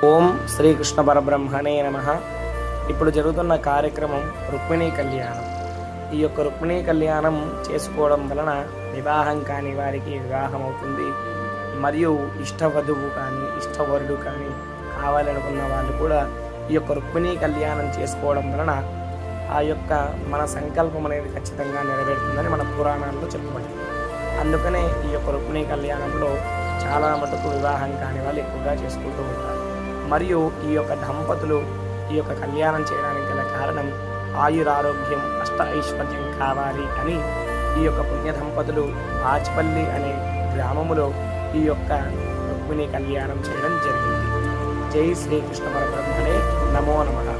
ఓం శ్రీకృష్ణ పరబ్రహ్మణే నమః. ఇప్పుడు జరుగుతున్న కార్యక్రమం రుక్మిణీ కళ్యాణం. ఈ యొక్క రుక్మిణీ కళ్యాణం చేసుకోవడం వలన వివాహం కాని వారికి వివాహం అవుతుంది. మరియు ఇష్టవధువు కానీ ఇష్టవరుడు కానీ కావాలనుకున్న వాళ్ళు కూడా ఈ యొక్క రుక్మిణీ కళ్యాణం చేసుకోవడం వలన ఆ యొక్క మన సంకల్పం అనేది ఖచ్చితంగా నెరవేరుతుందని మన పురాణాల్లో చెప్పబడింది. అందుకనే ఈ యొక్క రుక్మిణీ కళ్యాణంలో చాలా మటుకు వివాహం కాని వాళ్ళు ఎక్కువగా చేసుకుంటూ ఉంటారు. మరియు ఈ యొక్క దంపతులు ఈ యొక్క కళ్యాణం చేయడానికి గల కారణం ఆయురారోగ్యం అష్ట ఐశ్వర్యం కావాలి అని ఈ యొక్క పుణ్య దంపతులు బాచిపల్లి అనే గ్రామములో ఈ యొక్క రుక్మిణీ కళ్యాణం చేయడం జరిగింది. జై శ్రీకృష్ణ పరబ్రహ్మణే నమో నమః.